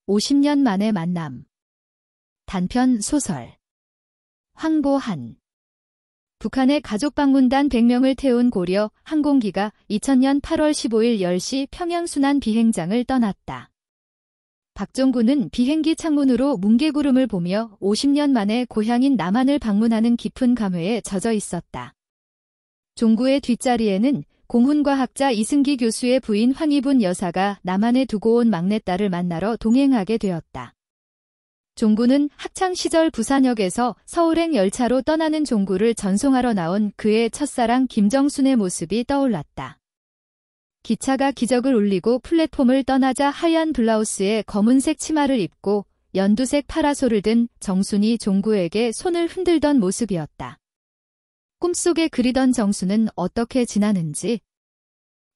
50년 만의 만남. 단편 소설. 황보한. 북한의 가족방문단 100명을 태운 고려 항공기가 2000년 8월 15일 10시 평양 순환 비행장을 떠났다. 박종구는 비행기 창문으로 뭉게구름을 보며 50년 만에 고향인 남한을 방문하는 깊은 감회에 젖어 있었다. 종구의 뒷자리에는 공훈과학자 이승기 교수의 부인 황희분 여사가 남한에 두고 온 막내딸을 만나러 동행하게 되었다. 종구는 학창시절 부산역에서 서울행 열차로 떠나는 종구를 전송하러 나온 그의 첫사랑 김정순의 모습이 떠올랐다. 기차가 기적을 울리고 플랫폼을 떠나자 하얀 블라우스에 검은색 치마를 입고 연두색 파라솔을 든 정순이 종구에게 손을 흔들던 모습이었다. 꿈속에 그리던 정순은 어떻게 지나는지.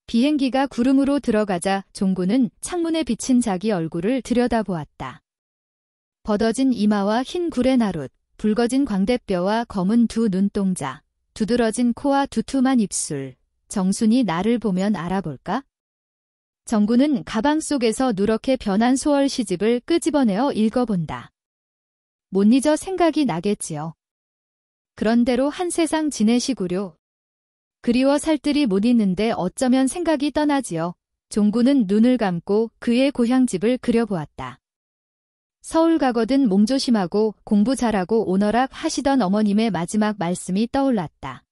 비행기가 구름으로 들어가자 종구는 창문에 비친 자기 얼굴을 들여다보았다. 벗어진 이마와 흰 구레 나룻, 붉어진 광대뼈와 검은 두 눈동자, 두드러진 코와 두툼한 입술. 정순이 나를 보면 알아볼까? 정구는 가방 속에서 누렇게 변한 소월 시집을 끄집어내어 읽어본다. 못 잊어 생각이 나겠지요. 그런대로 한 세상 지내시구려. 그리워 살뜰히 못 잊는데 어쩌면 생각이 떠나지요. 종구는 눈을 감고 그의 고향집을 그려보았다. 서울 가거든 몸조심하고 공부 잘하고 오너락 하시던 어머님의 마지막 말씀이 떠올랐다.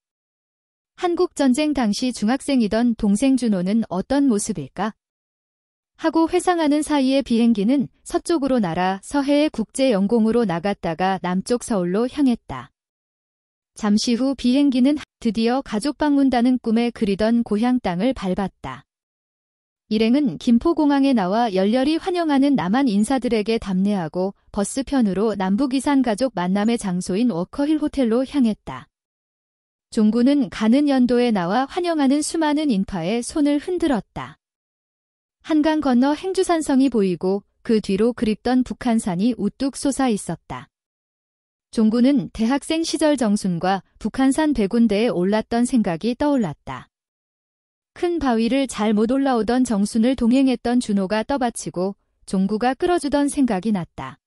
한국전쟁 당시 중학생이던 동생 준호는 어떤 모습일까? 하고 회상하는 사이에 비행기는 서쪽으로 날아 서해의 국제영공으로 나갔다가 남쪽 서울로 향했다. 잠시 후 비행기는 드디어 가족방문다는 꿈에 그리던 고향 땅을 밟았다. 일행은 김포공항에 나와 열렬히 환영하는 남한 인사들에게 답례하고 버스편으로 남북이산 가족 만남의 장소인 워커힐 호텔로 향했다. 종구는 가는 연도에 나와 환영하는 수많은 인파에 손을 흔들었다. 한강 건너 행주산성이 보이고 그 뒤로 그립던 북한산이 우뚝 솟아 있었다. 종구는 대학생 시절 정순과 북한산 100군데에 올랐던 생각이 떠올랐다. 큰 바위를 잘 못 올라오던 정순을 동행했던 준호가 떠받치고 종구가 끌어주던 생각이 났다.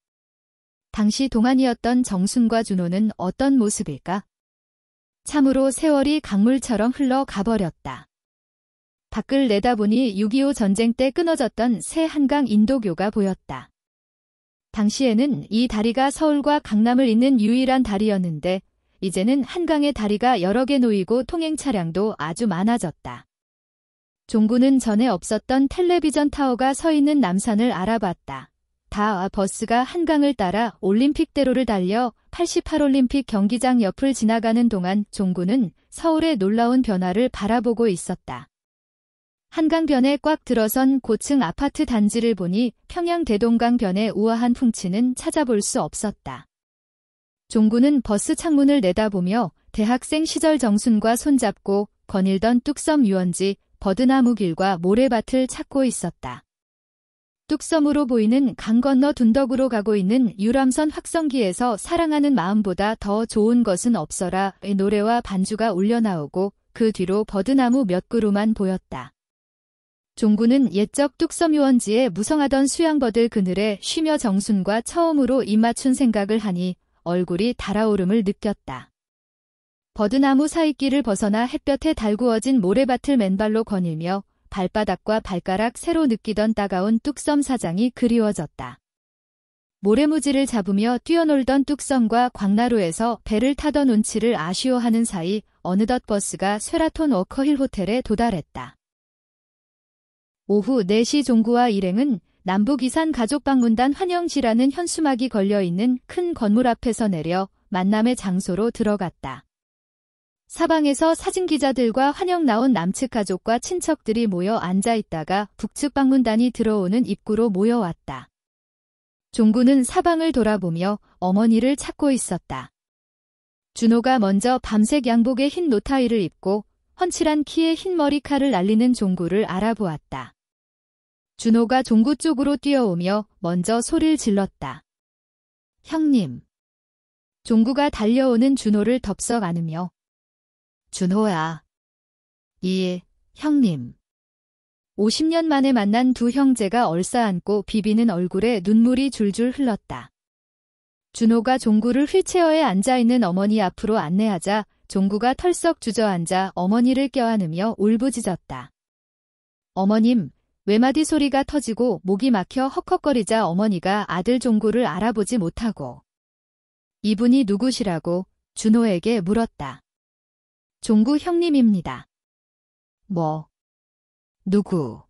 당시 동안이었던 정순과 준호는 어떤 모습일까? 참으로 세월이 강물처럼 흘러가버렸다. 밖을 내다보니 6.25 전쟁 때 끊어졌던 새 한강 인도교가 보였다. 당시에는 이 다리가 서울과 강남을 잇는 유일한 다리였는데 이제는 한강의 다리가 여러 개 놓이고 통행 차량도 아주 많아졌다. 종구는 전에 없었던 텔레비전 타워가 서 있는 남산을 알아봤다. 버스가 한강을 따라 올림픽대로를 달려 88올림픽 경기장 옆을 지나가는 동안 종구는 서울의 놀라운 변화를 바라보고 있었다. 한강변에 꽉 들어선 고층 아파트 단지를 보니 평양 대동강변의 우아한 풍치는 찾아볼 수 없었다. 종구는 버스 창문을 내다보며 대학생 시절 정순과 손잡고 거닐던 뚝섬 유원지, 버드나무 길과 모래밭을 찾고 있었다. 뚝섬으로 보이는 강 건너 둔덕으로 가고 있는 유람선 확성기에서 사랑하는 마음보다 더 좋은 것은 없어라의 노래와 반주가 울려나오고 그 뒤로 버드나무 몇 그루만 보였다. 종구는 옛적 뚝섬 유원지에 무성하던 수양버들 그늘에 쉬며 정순과 처음으로 입맞춘 생각을 하니 얼굴이 달아오름을 느꼈다. 버드나무 사이길을 벗어나 햇볕에 달구어진 모래밭을 맨발로 거닐며 발바닥과 발가락 새로 느끼던 따가운 뚝섬 사장이 그리워졌다. 모래무지를 잡으며 뛰어놀던 뚝섬과 광나루에서 배를 타던 운치를 아쉬워하는 사이 어느덧 버스가 쇠라톤 워커힐 호텔에 도달했다. 오후 4시 종구와 일행은 남북이산 가족방문단 환영지라는 현수막이 걸려있는 큰 건물 앞에서 내려 만남의 장소로 들어갔다. 사방에서 사진기자들과 환영 나온 남측 가족과 친척들이 모여 앉아있다가 북측 방문단이 들어오는 입구로 모여왔다. 종구는 사방을 돌아보며 어머니를 찾고 있었다. 준호가 먼저 밤색 양복에 흰 노타이를 입고 훤칠한 키에 흰 머리칼을 날리는 종구를 알아보았다. 준호가 종구 쪽으로 뛰어오며 먼저 소리를 질렀다. 형님. 종구가 달려오는 준호를 덥석 안으며 준호야. 예, 형님. 50년 만에 만난 두 형제가 얼싸안고 비비는 얼굴에 눈물이 줄줄 흘렀다. 준호가 종구를 휠체어에 앉아있는 어머니 앞으로 안내하자 종구가 털썩 주저앉아 어머니를 껴안으며 울부짖었다. 어머님, 외마디 소리가 터지고 목이 막혀 헉헉거리자 어머니가 아들 종구를 알아보지 못하고 이분이 누구시라고 준호에게 물었다. 종구 형님입니다. 뭐? 누구?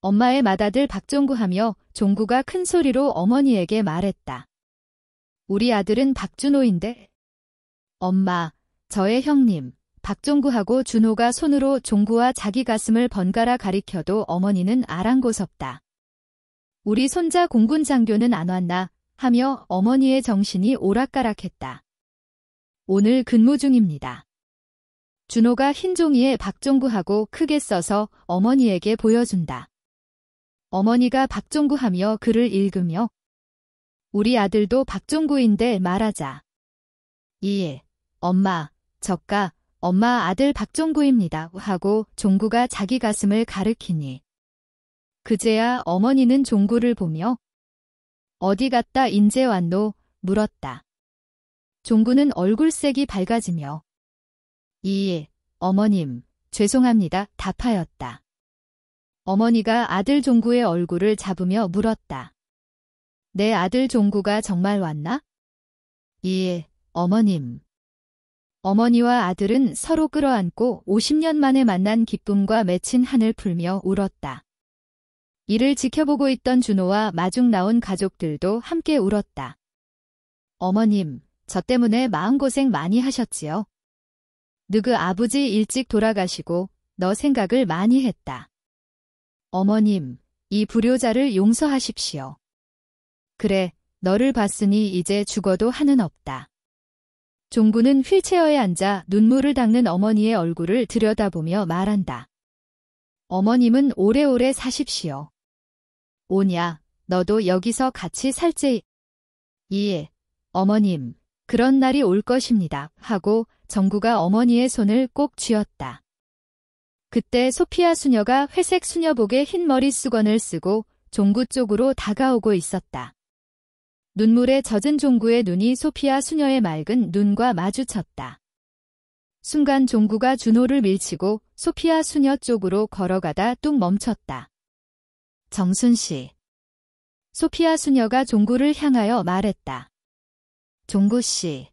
엄마의 맏아들 박종구하며 종구가 큰 소리로 어머니에게 말했다. 우리 아들은 박준호인데. 엄마, 저의 형님, 박종구하고 준호가 손으로 종구와 자기 가슴을 번갈아 가리켜도 어머니는 아랑곳없다. 우리 손자 공군 장교는 안 왔나 하며 어머니의 정신이 오락가락했다. 오늘 근무 중입니다. 준호가 흰 종이에 박종구하고 크게 써서 어머니에게 보여준다. 어머니가 박종구하며 글을 읽으며 우리 아들도 박종구인데 말하자. 예, 엄마, 저까 엄마 아들 박종구입니다 하고 종구가 자기 가슴을 가리키니 그제야 어머니는 종구를 보며 어디 갔다 인제 왔노? 물었다. 종구는 얼굴색이 밝아지며 예, 어머님, 죄송합니다 답하였다. 어머니가 아들 종구의 얼굴을 잡으며 물었다. 내 아들 종구가 정말 왔나? 예, 어머님. 어머니와 아들은 서로 끌어안고 50년 만에 만난 기쁨과 맺힌 한을 풀며 울었다. 이를 지켜보고 있던 준호와 마중 나온 가족들도 함께 울었다. 어머님, 저 때문에 마음고생 많이 하셨지요? 너그 아버지 일찍 돌아가시고 너 생각을 많이 했다. 어머님, 이 불효자를 용서하십시오. 그래, 너를 봤으니 이제 죽어도 한은 없다. 종구는 휠체어에 앉아 눈물을 닦는 어머니의 얼굴을 들여다보며 말한다. 어머님은 오래오래 사십시오. 오냐, 너도 여기서 같이 살지? 예, 어머님, 그런 날이 올 것입니다. 하고 정구가 어머니의 손을 꼭 쥐었다. 그때 소피아 수녀가 회색 수녀복에 흰 머리 수건을 쓰고 종구 쪽으로 다가오고 있었다. 눈물에 젖은 종구의 눈이 소피아 수녀의 맑은 눈과 마주쳤다. 순간 종구가 준호를 밀치고 소피아 수녀 쪽으로 걸어가다 뚝 멈췄다. 정순씨. 소피아 수녀가 종구를 향하여 말했다. 종구씨.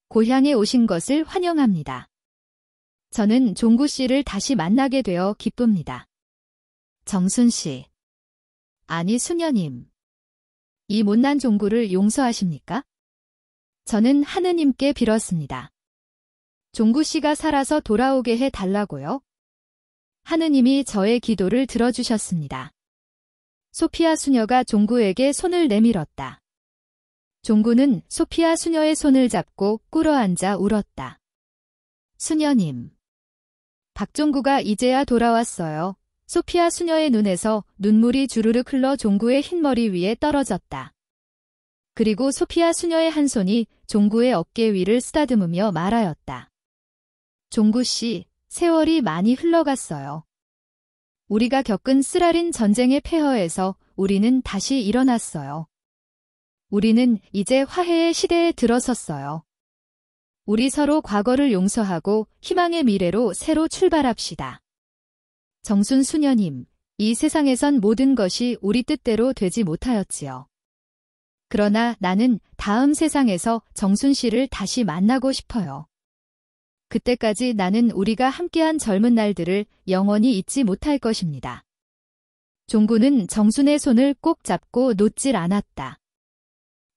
고향에 오신 것을 환영합니다. 저는 종구씨를 다시 만나게 되어 기쁩니다. 정순씨. 아니 수녀님. 이 못난 종구를 용서하십니까? 저는 하느님께 빌었습니다. 종구씨가 살아서 돌아오게 해달라고요. 하느님이 저의 기도를 들어주셨습니다. 소피아 수녀가 종구에게 손을 내밀었다. 종구는 소피아 수녀의 손을 잡고 꿇어앉아 울었다. 수녀님. 박종구가 이제야 돌아왔어요. 소피아 수녀의 눈에서 눈물이 주르륵 흘러 종구의 흰머리 위에 떨어졌다. 그리고 소피아 수녀의 한 손이 종구의 어깨 위를 쓰다듬으며 말하였다. 종구씨, 세월이 많이 흘러갔어요. 우리가 겪은 쓰라린 전쟁의 폐허에서 우리는 다시 일어났어요. 우리는 이제 화해의 시대에 들어섰어요. 우리 서로 과거를 용서하고 희망의 미래로 새로 출발합시다. 정순 수녀님, 이 세상에선 모든 것이 우리 뜻대로 되지 못하였지요. 그러나 나는 다음 세상에서 정순 씨를 다시 만나고 싶어요. 그때까지 나는 우리가 함께한 젊은 날들을 영원히 잊지 못할 것입니다. 종구는 정순의 손을 꼭 잡고 놓질 않았다.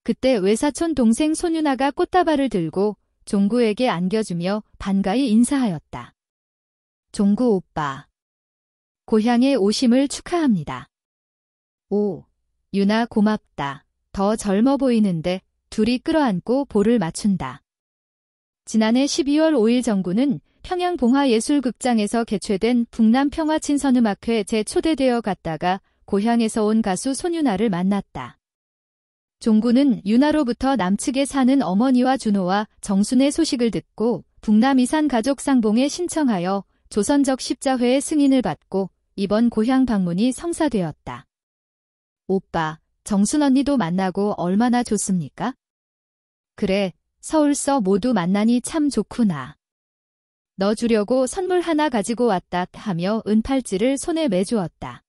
그때 외사촌 동생 손유나가 꽃다발을 들고 종구에게 안겨주며 반가이 인사하였다. 종구 오빠. 고향에 오심을 축하합니다. 오, 유나 고맙다. 더 젊어 보이는데 둘이 끌어안고 볼을 맞춘다. 지난해 12월 5일 정구는 평양봉화예술극장에서 개최된 북남평화친선음악회에 초대되어 갔다가 고향에서 온 가수 손유나를 만났다. 종구는 유나로부터 남측에 사는 어머니와 준호와 정순의 소식을 듣고 북남 이산 가족 상봉에 신청하여 조선적 십자회의 승인을 받고 이번 고향 방문이 성사되었다. 오빠, 정순 언니도 만나고 얼마나 좋습니까? 그래, 서울서 모두 만나니 참 좋구나. 너 주려고 선물 하나 가지고 왔다 하며 은팔찌를 손에 매주었다.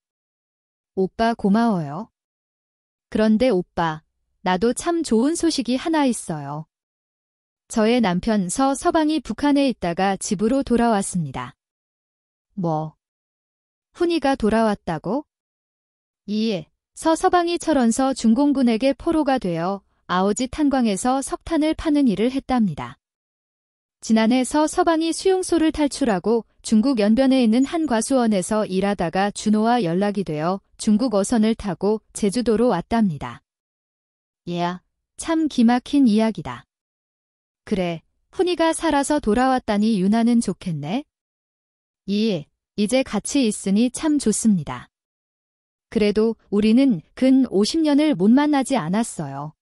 오빠 고마워요. 그런데 오빠, 나도 참 좋은 소식이 하나 있어요. 저의 남편 서서방이 북한에 있다가 집으로 돌아왔습니다. 뭐? 훈이가 돌아왔다고? 예, 서서방이 철원서 중공군에게 포로가 되어 아오지 탄광에서 석탄을 파는 일을 했답니다. 지난해 서서방이 수용소를 탈출하고 중국 연변에 있는 한 과수원에서 일하다가 준호와 연락이 되어 중국 어선을 타고 제주도로 왔답니다. 얘야, 참 기막힌 이야기다. 그래, 훈이가 살아서 돌아왔다니 유나는 좋겠네. 예, 이제 같이 있으니 참 좋습니다. 그래도 우리는 근 50년을 못 만나지 않았어요.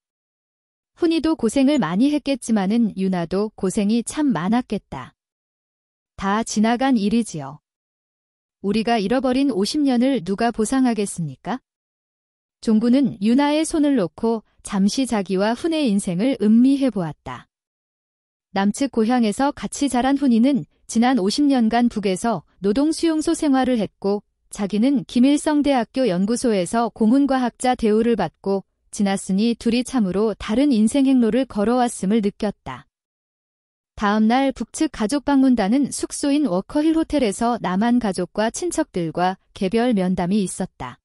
훈이도 고생을 많이 했겠지만은 유나도 고생이 참 많았겠다. 다 지나간 일이지요. 우리가 잃어버린 50년을 누가 보상하겠습니까? 종구는 유나의 손을 놓고 잠시 자기와 훈의 인생을 음미해 보았다. 남측 고향에서 같이 자란 훈이는 지난 50년간 북에서 노동수용소 생활을 했고 자기는 김일성대학교 연구소에서 고문과학자 대우를 받고 지났으니 둘이 참으로 다른 인생 행로를 걸어왔음을 느꼈다. 다음 날 북측 가족 방문단은 숙소인 워커힐 호텔에서 남한 가족과 친척들과 개별 면담이 있었다.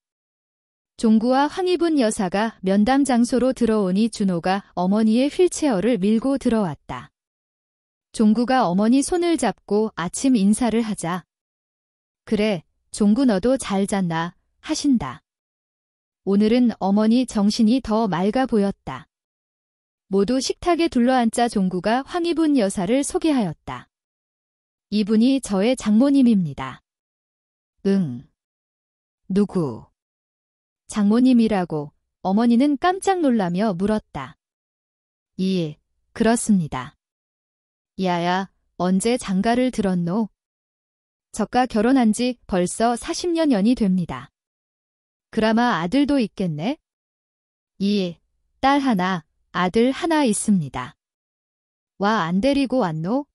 종구와 황희분 여사가 면담 장소로 들어오니 준호가 어머니의 휠체어를 밀고 들어왔다. 종구가 어머니 손을 잡고 아침 인사를 하자. 그래, 종구 너도 잘 잤나 하신다. 오늘은 어머니 정신이 더 맑아 보였다. 모두 식탁에 둘러앉자 종구가 황희분 여사를 소개하였다. 이분이 저의 장모님입니다. 응. 누구? 장모님이라고 어머니는 깜짝 놀라며 물었다. 예, 그렇습니다. 야야, 언제 장가를 들었노? 저가 결혼한 지 벌써 40여 년이 됩니다. 그나마 아들도 있겠네? 예, 딸 하나, 아들 하나 있습니다. 와 안 데리고 왔노?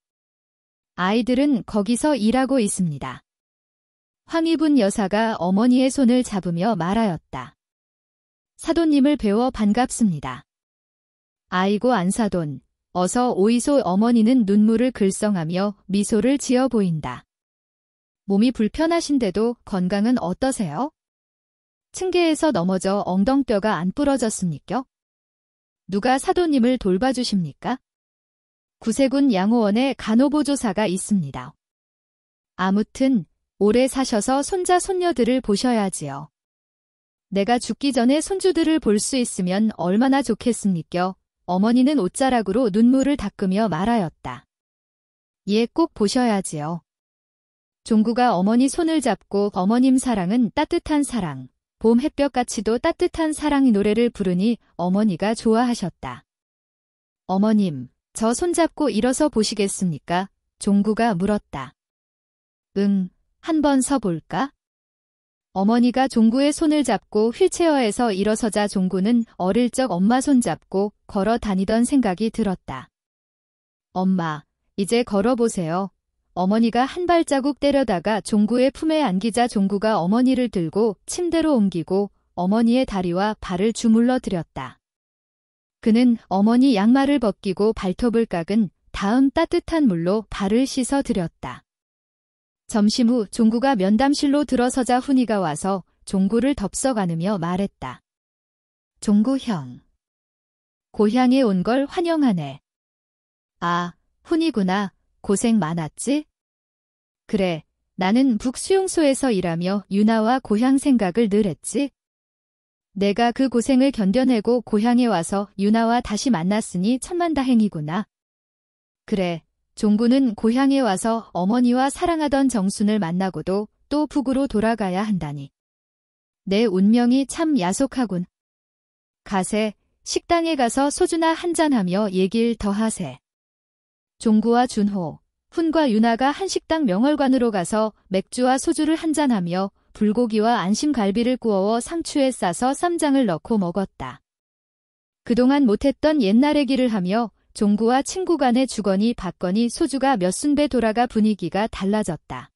아이들은 거기서 일하고 있습니다. 황희분 여사가 어머니의 손을 잡으며 말하였다. 사돈님을 뵈어 반갑습니다. 아이고 안사돈, 어서 오이소. 어머니는 눈물을 글썽하며 미소를 지어 보인다. 몸이 불편하신데도 건강은 어떠세요? 층계에서 넘어져 엉덩뼈가 안 부러졌습니까? 누가 사도님을 돌봐주십니까? 구세군 양호원에 간호보조사가 있습니다. 아무튼 오래 사셔서 손자 손녀들을 보셔야지요. 내가 죽기 전에 손주들을 볼 수 있으면 얼마나 좋겠습니까? 어머니는 옷자락으로 눈물을 닦으며 말하였다. 예, 꼭 보셔야지요. 종구가 어머니 손을 잡고 어머님 사랑은 따뜻한 사랑, 봄 햇볕같이도 따뜻한 사랑의 노래를 부르니 어머니가 좋아하셨다. 어머님, 저 손잡고 일어서 보시겠습니까? 종구가 물었다. 응, 한번 서볼까? 어머니가 종구의 손을 잡고 휠체어에서 일어서자 종구는 어릴 적 엄마 손잡고 걸어 다니던 생각이 들었다. 엄마, 이제 걸어보세요. 어머니가 한 발자국 때려다가 종구의 품에 안기자 종구가 어머니를 들고 침대로 옮기고 어머니의 다리와 발을 주물러 드렸다. 그는 어머니 양말을 벗기고 발톱을 깎은 다음 따뜻한 물로 발을 씻어 드렸다. 점심 후 종구가 면담실로 들어서자 훈이가 와서 종구를 덥석 안으며 말했다. 종구 형. 고향에 온 걸 환영하네. 아, 훈이구나. 고생 많았지? 그래, 나는 북수용소에서 일하며 유나와 고향 생각을 늘 했지. 내가 그 고생을 견뎌내고 고향에 와서 유나와 다시 만났으니 천만다행이구나. 그래, 종구는 고향에 와서 어머니와 사랑하던 정순을 만나고도 또 북으로 돌아가야 한다니. 내 운명이 참 야속하군. 가세, 식당에 가서 소주나 한잔하며 얘길 더 하세. 종구와 준호, 훈과 유나가 한식당 명월관으로 가서 맥주와 소주를 한잔하며 불고기와 안심갈비를 구워 상추에 싸서 쌈장을 넣고 먹었다. 그동안 못했던 옛날 얘기를 하며 종구와 친구 간의 주거니 받거니 소주가 몇 순배 돌아가 분위기가 달라졌다.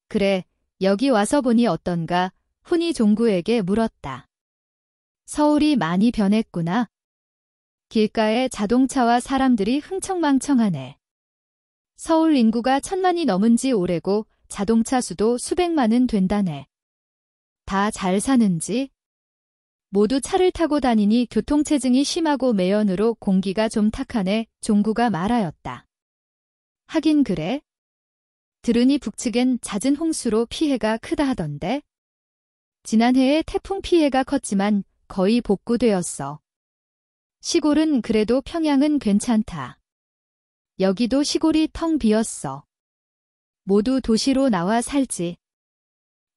그래, 여기 와서 보니 어떤가? 훈이 종구에게 물었다. 서울이 많이 변했구나. 길가에 자동차와 사람들이 흥청망청하네. 서울 인구가 1000만이 넘은 지 오래고 자동차 수도 수백만은 된다네. 다 잘 사는지? 모두 차를 타고 다니니 교통체증이 심하고 매연으로 공기가 좀 탁하네. 종구가 말하였다. 하긴 그래? 들으니 북측엔 잦은 홍수로 피해가 크다 하던데? 지난해에 태풍 피해가 컸지만 거의 복구되었어. 시골은 그래도 평양은 괜찮다. 여기도 시골이 텅 비었어. 모두 도시로 나와 살지.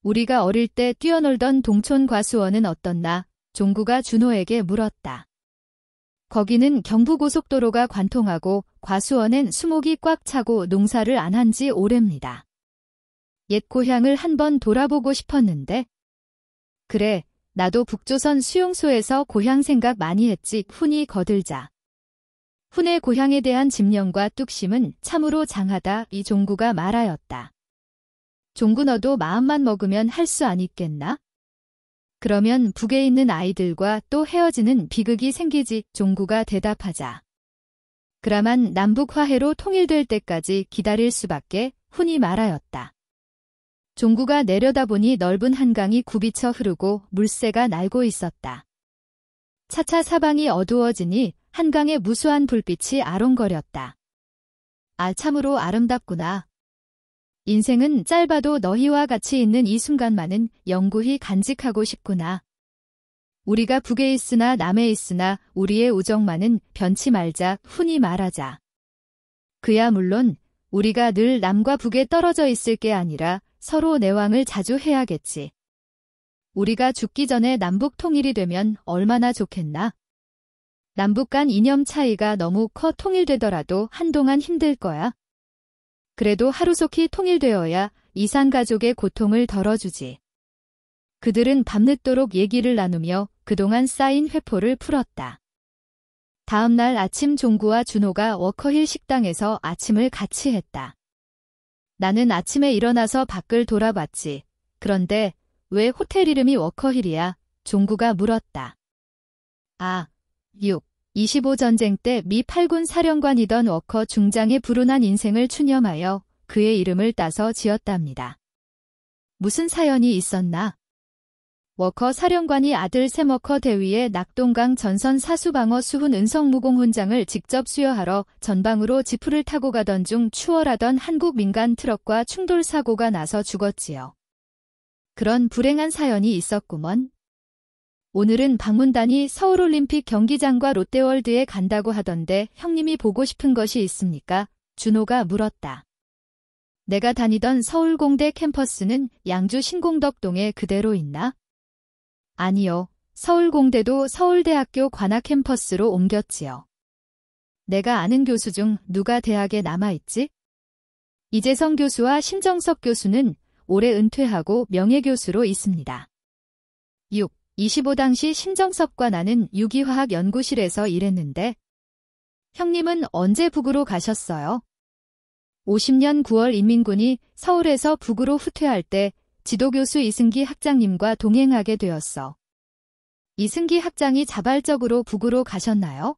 우리가 어릴 때 뛰어놀던 동촌 과수원은 어떻나? 종구가 준호에게 물었다. 거기는 경부고속도로가 관통하고 과수원엔 수목이 꽉 차고 농사를 안 한 지 오래입니다. 옛 고향을 한번 돌아보고 싶었는데. 그래, 나도 북조선 수용소에서 고향 생각 많이 했지. 훈이 거들자. 훈의 고향에 대한 집념과 뚝심은 참으로 장하다. 이 종구가 말하였다. 종구 너도 마음만 먹으면 할 수 안 있겠나? 그러면 북에 있는 아이들과 또 헤어지는 비극이 생기지. 종구가 대답하자. 그라만 남북 화해로 통일될 때까지 기다릴 수밖에. 훈이 말하였다. 종구가 내려다보니 넓은 한강이 굽이쳐 흐르고 물새가 날고 있었다. 차차 사방이 어두워지니 한강에 무수한 불빛이 아롱거렸다. 아, 참으로 아름답구나. 인생은 짧아도 너희와 같이 있는 이 순간만은 영구히 간직하고 싶구나. 우리가 북에 있으나 남에 있으나 우리의 우정만은 변치 말자. 훈이 말하자. 그야 물론 우리가 늘 남과 북에 떨어져 있을 게 아니라 서로 내왕을 자주 해야겠지. 우리가 죽기 전에 남북 통일이 되면 얼마나 좋겠나? 남북 간 이념 차이가 너무 커 통일되더라도 한동안 힘들 거야. 그래도 하루속히 통일되어야 이산가족의 고통을 덜어주지. 그들은 밤늦도록 얘기를 나누며 그동안 쌓인 회포를 풀었다. 다음 날 아침 종구와 준호가 워커힐 식당에서 아침을 같이 했다. 나는 아침에 일어나서 밖을 돌아봤지. 그런데 왜 호텔 이름이 워커힐이야? 종구가 물었다. 아, 25 전쟁 때 미 8군 사령관이던 워커 중장의 불운한 인생을 추념하여 그의 이름을 따서 지었답니다. 무슨 사연이 있었나? 워커 사령관이 아들 샘워커 대위의 낙동강 전선 사수방어 수훈 은성무공 훈장을 직접 수여하러 전방으로 지프를 타고 가던 중 추월하던 한국 민간 트럭과 충돌 사고가 나서 죽었지요. 그런 불행한 사연이 있었구먼. 오늘은 방문단이 서울올림픽 경기장과 롯데월드에 간다고 하던데 형님이 보고 싶은 것이 있습니까? 준호가 물었다. 내가 다니던 서울공대 캠퍼스는 양주 신공덕동에 그대로 있나? 아니요. 서울공대도 서울대학교 관악 캠퍼스로 옮겼지요. 내가 아는 교수 중 누가 대학에 남아있지? 이재성 교수와 신정석 교수는 올해 은퇴하고 명예교수로 있습니다. 25 당시 신정석과 나는 유기화학연구실에서 일했는데 형님은 언제 북으로 가셨어요? 50년 9월 인민군이 서울에서 북으로 후퇴할 때 지도교수 이승기 학장님과 동행하게 되었어. 이승기 학장이 자발적으로 북으로 가셨나요?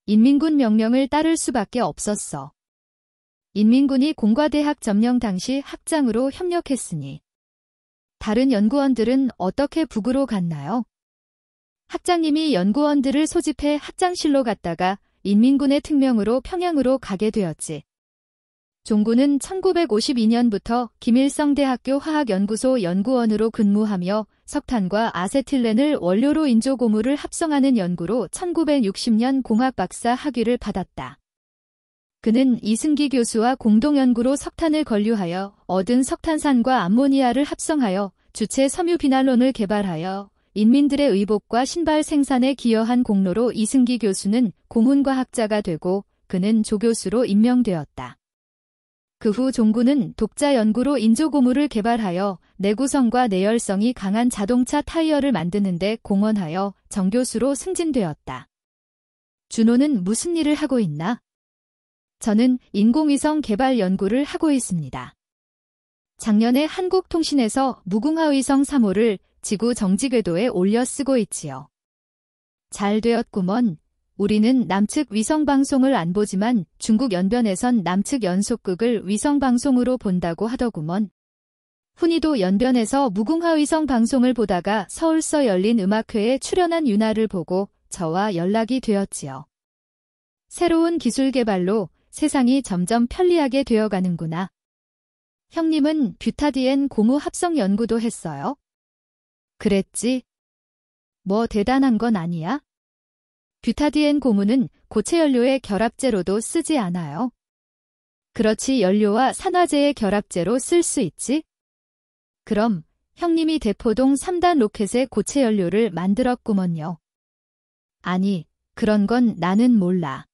인민군 명령을 따를 수밖에 없었어. 인민군이 공과대학 점령 당시 학장으로 협력했으니. 다른 연구원들은 어떻게 북으로 갔나요? 학장님이 연구원들을 소집해 학장실로 갔다가 인민군의 특명으로 평양으로 가게 되었지. 종구는 1952년부터 김일성대학교 화학연구소 연구원으로 근무하며 석탄과 아세틸렌을 원료로 인조고무를 합성하는 연구로 1960년 공학박사 학위를 받았다. 그는 이승기 교수와 공동연구로 석탄을 건류하여 얻은 석탄산과 암모니아를 합성하여 주체 섬유비난론을 개발하여 인민들의 의복과 신발 생산에 기여한 공로로 이승기 교수는 고문과학자가 되고 그는 조교수로 임명되었다. 그 후 종구는 독자 연구로 인조고무를 개발하여 내구성과 내열성이 강한 자동차 타이어를 만드는 데 공헌하여 정교수로 승진되었다. 준호는 무슨 일을 하고 있나? 저는 인공위성 개발 연구를 하고 있습니다. 작년에 한국통신에서 무궁화위성 3호를 지구 정지궤도에 올려 쓰고 있지요. 잘 되었구먼. 우리는 남측 위성방송을 안 보지만 중국 연변에선 남측 연속극을 위성방송으로 본다고 하더구먼. 훈이도 연변에서 무궁화위성 방송을 보다가 서울서 열린 음악회에 출연한 윤아를 보고 저와 연락이 되었지요. 새로운 기술 개발로 세상이 점점 편리하게 되어가는구나. 형님은 뷰타디엔 고무 합성 연구도 했어요? 그랬지. 뭐 대단한 건 아니야? 뷰타디엔 고무는 고체 연료의 결합제로도 쓰지 않아요. 그렇지 연료와 산화제의 결합제로 쓸 수 있지? 그럼 형님이 대포동 3단 로켓의 고체 연료를 만들었구먼요. 아니, 그런 건 나는 몰라.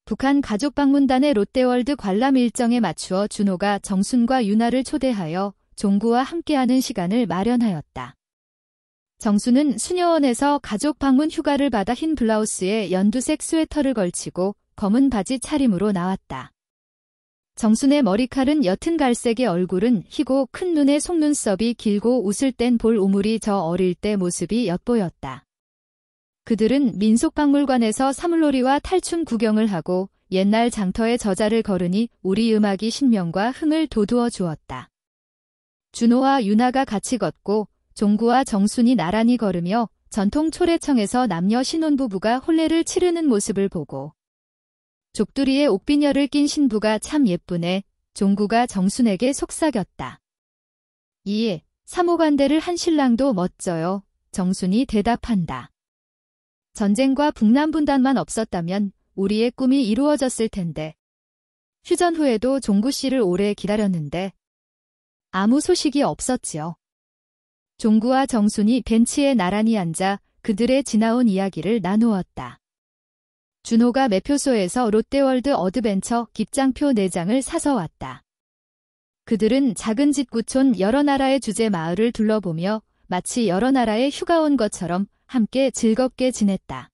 북한 가족방문단의 롯데월드 관람 일정에 맞추어 준호가 정순과 윤아를 초대하여 종구와 함께하는 시간을 마련하였다. 정순은 수녀원에서 가족 방문 휴가를 받아 흰 블라우스에 연두색 스웨터를 걸치고 검은 바지 차림으로 나왔다. 정순의 머리칼은 옅은 갈색의 얼굴은 희고 큰 눈에 속눈썹이 길고 웃을 땐 볼 오물이 저 어릴 때 모습이 엿보였다. 그들은 민속박물관에서 사물놀이와 탈춤 구경을 하고 옛날 장터의 저자를 걸으니 우리 음악이 신명과 흥을 돋우어 주었다. 준호와 윤아가 같이 걷고 종구와 정순이 나란히 걸으며 전통 초래청에서 남녀 신혼부부가 혼례를 치르는 모습을 보고 족두리에 옥비녀를 낀 신부가 참 예쁘네. 종구가 정순에게 속삭였다. 이에 사모관대를 한 신랑도 멋져요. 정순이 대답한다. 전쟁과 북남분단만 없었다면 우리의 꿈이 이루어졌을 텐데. 휴전 후에도 종구 씨를 오래 기다렸는데 아무 소식이 없었지요. 종구와 정순이 벤치에 나란히 앉아 그들의 지나온 이야기를 나누었다. 준호가 매표소에서 롯데월드 어드벤처 입장표 4장을 사서 왔다. 그들은 작은 짓구촌 여러 나라의 주제 마을을 둘러보며 마치 여러 나라에 휴가 온 것처럼 함께 즐겁게 지냈다.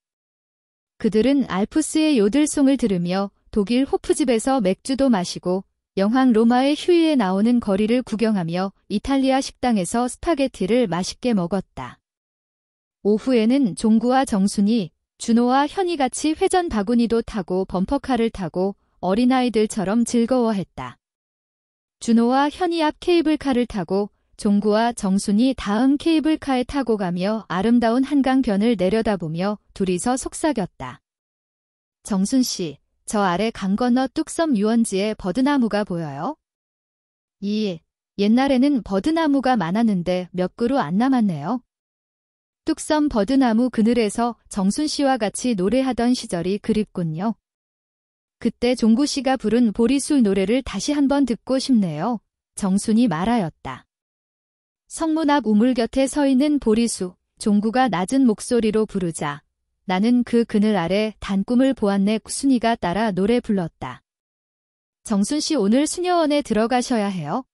그들은 알프스의 요들송을 들으며 독일 호프집에서 맥주도 마시고 영황 로마의 휴일에 나오는 거리를 구경하며 이탈리아 식당에서 스파게티를 맛있게 먹었다. 오후에는 종구와 정순이 준호와 현이 같이 회전 바구니도 타고 범퍼카를 타고 어린아이들처럼 즐거워했다. 준호와 현이 앞 케이블카를 타고 종구와 정순이 다음 케이블카에 타고 가며 아름다운 한강변을 내려다보며 둘이서 속삭였다. 정순 씨, 저 아래 강 건너 뚝섬 유원지에 버드나무가 보여요? 옛날에는 버드나무가 많았는데 몇 그루 안 남았네요. 뚝섬 버드나무 그늘에서 정순 씨와 같이 노래하던 시절이 그립군요. 그때 종구 씨가 부른 보리술 노래를 다시 한번 듣고 싶네요. 정순이 말하였다. 성문 앞 우물 곁에 서 있는 보리수, 종구가 낮은 목소리로 부르자 나는 그 그늘 아래 단꿈을 보았네. 순이가 따라 노래 불렀다. 정순 씨 오늘 수녀원에 들어가셔야 해요?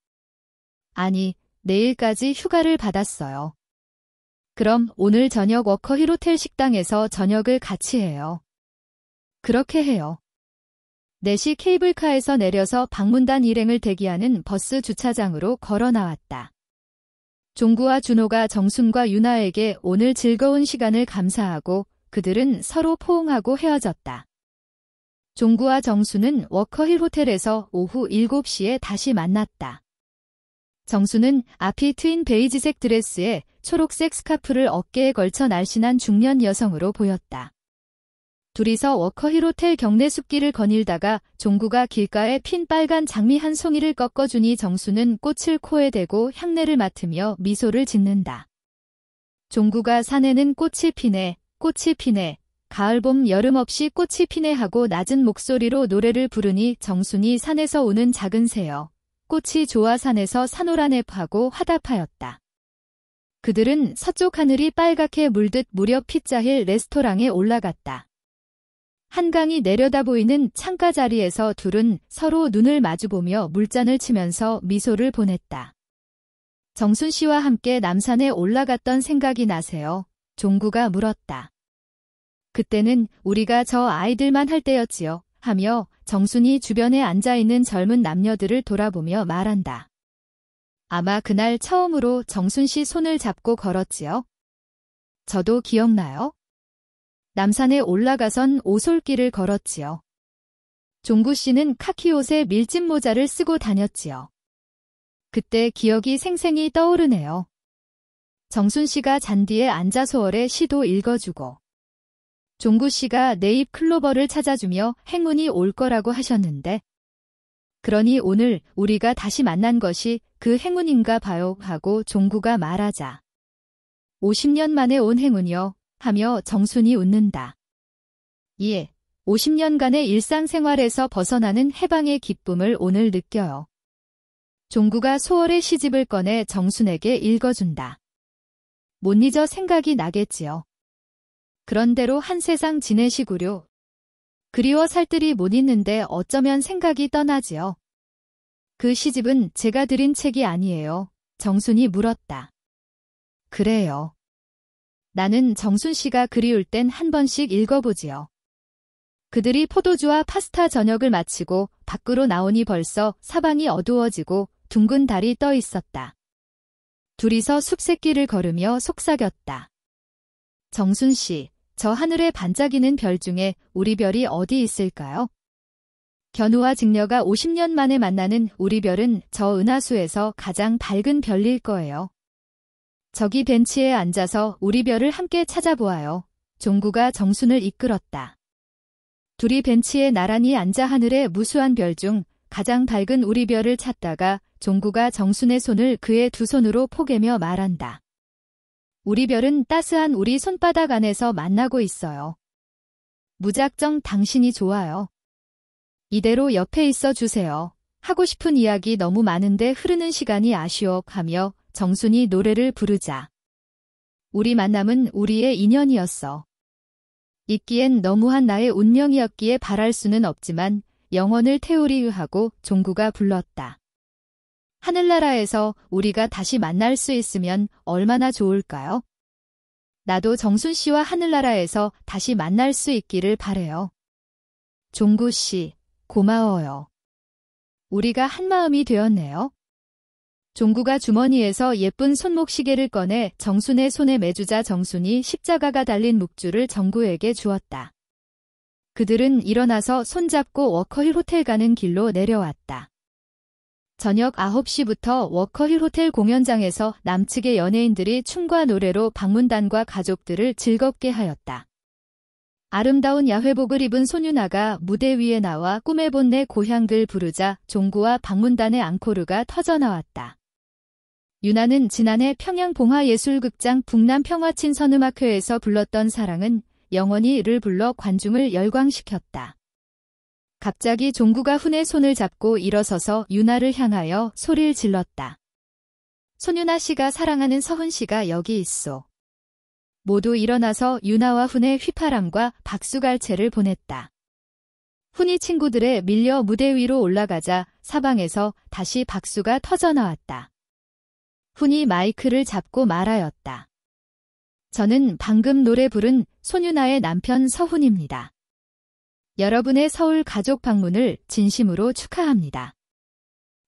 아니, 내일까지 휴가를 받았어요. 그럼 오늘 저녁 워커힐 호텔 식당에서 저녁을 같이 해요. 그렇게 해요. 4시 케이블카에서 내려서 방문단 일행을 대기하는 버스 주차장으로 걸어 나왔다. 종구와 준호가 정순과 윤아에게 오늘 즐거운 시간을 감사하고 그들은 서로 포옹하고 헤어졌다. 종구와 정순은 워커힐 호텔에서 오후 7시에 다시 만났다. 정순은 앞이 트인 베이지색 드레스에 초록색 스카프를 어깨에 걸쳐 날씬한 중년 여성으로 보였다. 둘이서 워커힐 호텔 경내 숲길을 거닐다가 종구가 길가에 핀 빨간 장미 한 송이를 꺾어주니 정순은 꽃을 코에 대고 향내를 맡으며 미소를 짓는다. 종구가 산에는 꽃이 피네, 꽃이 피네, 가을 봄 여름 없이 꽃이 피네 하고 낮은 목소리로 노래를 부르니 정순이 산에서 오는 작은 새여, 꽃이 좋아 산에서 산호라네 하고 화답하였다. 그들은 서쪽 하늘이 빨갛게 물듯 무렵 피자힐 레스토랑에 올라갔다. 한강이 내려다 보이는 창가 자리에서 둘은 서로 눈을 마주보며 물잔을 치면서 미소를 보냈다. 정순 씨와 함께 남산에 올라갔던 생각이 나세요? 종구가 물었다. 그때는 우리가 저 아이들만 할 때였지요. 하며 정순이 주변에 앉아있는 젊은 남녀들을 돌아보며 말한다. 아마 그날 처음으로 정순 씨 손을 잡고 걸었지요. 저도 기억나요? 남산에 올라가선 오솔길을 걸었지요. 종구 씨는 카키 옷에 밀짚 모자를 쓰고 다녔지요. 그때 기억이 생생히 떠오르네요. 정순 씨가 잔디에 앉아 소월의 시도 읽어주고 종구 씨가 내 입 클로버를 찾아주며 행운이 올 거라고 하셨는데 그러니 오늘 우리가 다시 만난 것이 그 행운인가 봐요 하고 종구가 말하자 50년 만에 온 행운이요 하며 정순이 웃는다. 예, 50년간의 일상생활에서 벗어나는 해방의 기쁨을 오늘 느껴요. 종구가 소월의 시집을 꺼내 정순에게 읽어준다. 못 잊어 생각이 나겠지요. 그런대로 한 세상 지내시구려. 그리워 살뜰히 못 잊는데 어쩌면 생각이 떠나지요. 그 시집은 제가 드린 책이 아니에요. 정순이 물었다. 그래요. 나는 정순 씨가 그리울 땐 한 번씩 읽어보지요. 그들이 포도주와 파스타 저녁을 마치고 밖으로 나오니 벌써 사방이 어두워지고 둥근 달이 떠 있었다. 둘이서 숲새길을 걸으며 속삭였다. 정순 씨, 저 하늘에 반짝이는 별 중에 우리 별이 어디 있을까요? 견우와 직녀가 50년 만에 만나는 우리 별은 저 은하수에서 가장 밝은 별일 거예요. 저기 벤치에 앉아서 우리 별을 함께 찾아보아요. 종구가 정순을 이끌었다. 둘이 벤치에 나란히 앉아 하늘의 무수한 별 중 가장 밝은 우리 별을 찾다가 종구가 정순의 손을 그의 두 손으로 포개며 말한다. 우리 별은 따스한 우리 손바닥 안에서 만나고 있어요. 무작정 당신이 좋아요. 이대로 옆에 있어 주세요. 하고 싶은 이야기 너무 많은데 흐르는 시간이 아쉬워 하며 정순이 노래를 부르자. 우리 만남은 우리의 인연이었어. 있기엔 너무한 나의 운명이었기에 바랄 수는 없지만 영원을 태우리 하고 종구가 불렀다. 하늘나라에서 우리가 다시 만날 수 있으면 얼마나 좋을까요? 나도 정순 씨와 하늘나라에서 다시 만날 수 있기를 바래요. 종구 씨, 고마워요. 우리가 한마음이 되었네요. 종구가 주머니에서 예쁜 손목시계를 꺼내 정순의 손에 매주자 정순이 십자가가 달린 묵주를 정구에게 주었다. 그들은 일어나서 손잡고 워커힐 호텔 가는 길로 내려왔다. 저녁 9시부터 워커힐 호텔 공연장에서 남측의 연예인들이 춤과 노래로 방문단과 가족들을 즐겁게 하였다. 아름다운 야회복을 입은 소유나가 무대 위에 나와 꿈에 본 내 고향들 부르자 종구와 방문단의 앙코르가 터져나왔다. 유나는 지난해 평양봉화예술극장 북남평화친선음악회에서 불렀던 사랑은 영원히를 불러 관중을 열광시켰다. 갑자기 종구가 훈의 손을 잡고 일어서서 유나를 향하여 소리를 질렀다. 손유나 씨가 사랑하는 서훈 씨가 여기 있소. 모두 일어나서 유나와 훈의 휘파람과 박수갈채를 보냈다. 훈이 친구들에 밀려 무대 위로 올라가자 사방에서 다시 박수가 터져나왔다. 훈이 마이크를 잡고 말하였다. 저는 방금 노래 부른 손유나의 남편 서훈입니다. 여러분의 서울 가족 방문을 진심으로 축하합니다.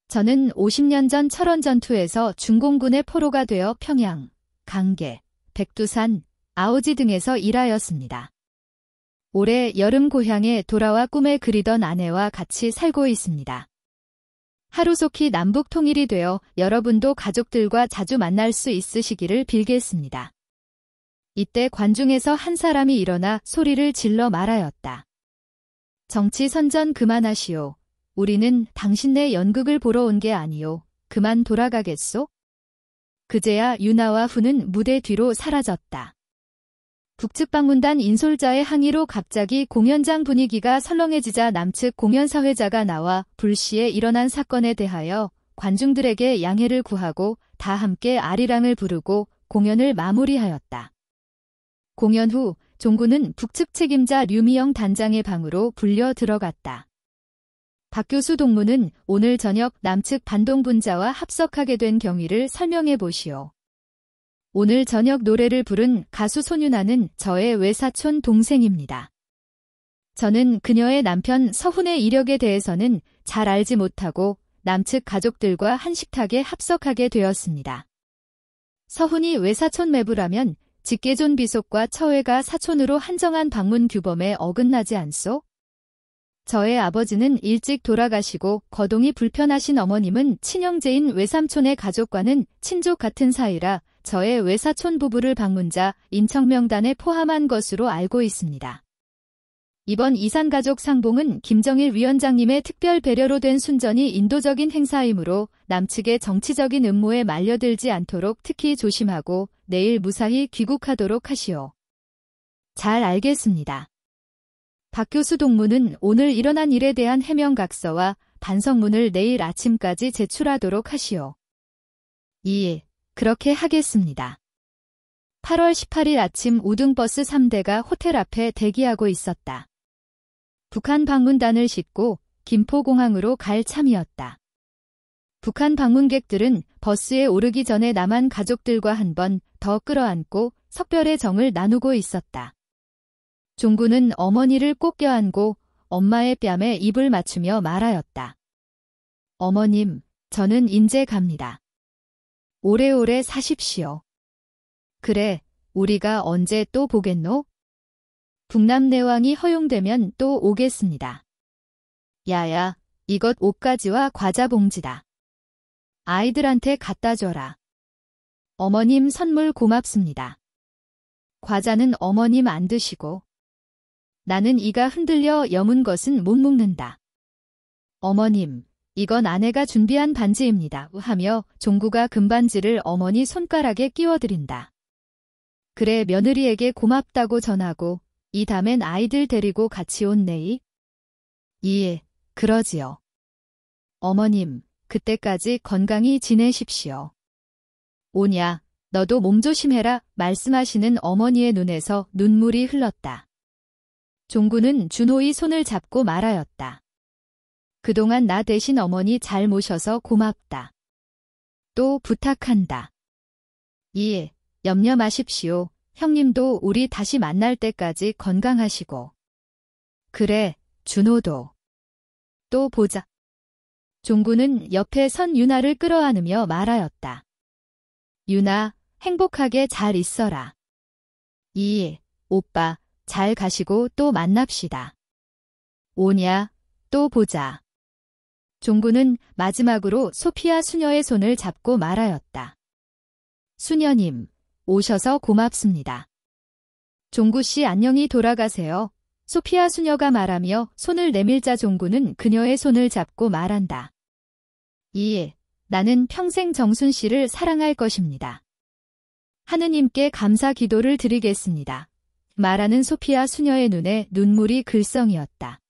저는 50년 전 철원전투에서 중공군의 포로가 되어 평양, 강계, 백두산, 아오지 등에서 일하였습니다. 올해 여름 고향에 돌아와 꿈에 그리던 아내와 같이 살고 있습니다. 하루속히 남북 통일이 되어 여러분도 가족들과 자주 만날 수 있으시기를 빌겠습니다. 이때 관중에서 한 사람이 일어나 소리를 질러 말하였다. 정치 선전 그만하시오. 우리는 당신네 연극을 보러 온 게 아니오. 그만 돌아가겠소? 그제야 유나와 훈은 무대 뒤로 사라졌다. 북측 방문단 인솔자의 항의로 갑자기 공연장 분위기가 설렁해지자 남측 공연사회자가 나와 불시에 일어난 사건에 대하여 관중들에게 양해를 구하고 다 함께 아리랑을 부르고 공연을 마무리하였다. 공연 후 종구는 북측 책임자 류미영 단장의 방으로 불려 들어갔다. 박 교수 동무는 오늘 저녁 남측 반동분자와 합석하게 된 경위를 설명해 보시오. 오늘 저녁 노래를 부른 가수 손윤아는 저의 외사촌 동생입니다. 저는 그녀의 남편 서훈의 이력에 대해서는 잘 알지 못하고 남측 가족들과 한 식탁에 합석하게 되었습니다. 서훈이 외사촌 매부라면 직계존 비속과 처회가 사촌으로 한정한 방문 규범에 어긋나지 않소? 저의 아버지는 일찍 돌아가시고 거동이 불편하신 어머님은 친형제인 외삼촌의 가족과는 친족 같은 사이라 저의 외사촌 부부를 방문자 인척 명단에 포함한 것으로 알고 있습니다. 이번 이산가족 상봉은 김정일 위원장님의 특별 배려로 된 순전히 인도적인 행사이므로 남측의 정치적인 음모에 말려들지 않도록 특히 조심하고 내일 무사히 귀국하도록 하시오. 잘 알겠습니다. 박 교수 동무는 오늘 일어난 일에 대한 해명각서와 반성문을 내일 아침까지 제출하도록 하시오. 그렇게 하겠습니다. 8월 18일 아침 우등버스 3대가 호텔 앞에 대기하고 있었다. 북한 방문단을 싣고 김포공항으로 갈 참이었다. 북한 방문객들은 버스에 오르기 전에 남한 가족들과 한 번 더 끌어안고 석별의 정을 나누고 있었다. 종구는 어머니를 꼭 껴안고 엄마의 뺨에 입을 맞추며 말하였다. 어머님, 저는 인제 갑니다. 오래오래 사십시오. 그래, 우리가 언제 또 보겠노? 북남내왕이 허용되면 또 오겠습니다. 야야, 이것 옷가지와 과자 봉지다. 아이들한테 갖다 줘라. 어머님 선물 고맙습니다. 과자는 어머님 안 드시고. 나는 이가 흔들려 여문 것은 못 먹는다. 어머님, 이건 아내가 준비한 반지입니다. 하며 종구가 금반지를 어머니 손가락에 끼워드린다. 그래, 며느리에게 고맙다고 전하고 이 다음엔 아이들 데리고 같이 온네이? 그러지요. 어머님, 그때까지 건강히 지내십시오. 오냐, 너도 몸조심해라 말씀하시는 어머니의 눈에서 눈물이 흘렀다. 종구는 준호의 손을 잡고 말하였다. 그동안 나 대신 어머니 잘 모셔서 고맙다. 또 부탁한다. 염려 마십시오. 형님도 우리 다시 만날 때까지 건강하시고. 그래, 준호도. 또 보자. 종구는 옆에 선 유나를 끌어안으며 말하였다. 유나, 행복하게 잘 있어라. 오빠, 잘 가시고 또 만납시다. 오냐, 또 보자. 종구는 마지막으로 소피아 수녀의 손을 잡고 말하였다. 수녀님, 오셔서 고맙습니다. 종구씨 안녕히 돌아가세요. 소피아 수녀가 말하며 손을 내밀자 종구는 그녀의 손을 잡고 말한다. 나는 평생 정순씨를 사랑할 것입니다. 하느님께 감사 기도를 드리겠습니다. 말하는 소피아 수녀의 눈에 눈물이 글썽이었다.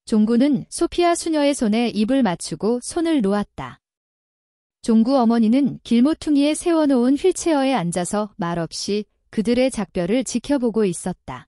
종구는 소피아 수녀의 손에 입을 맞추고 손을 놓았다. 종구 어머니는 길모퉁이에 세워놓은 휠체어에 앉아서 말없이 그들의 작별을 지켜보고 있었다.